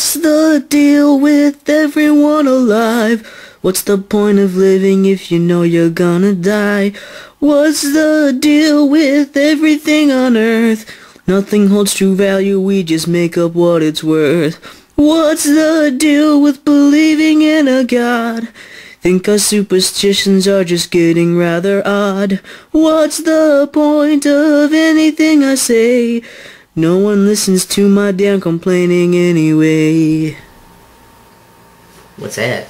What's the deal with everyone alive? What's the point of living if you know you're gonna die? What's the deal with everything on earth? Nothing holds true value, we just make up what it's worth. What's the deal with believing in a god? Think our superstitions are just getting rather odd. What's the point of anything I say? No one listens to my damn complaining anyway. What's that?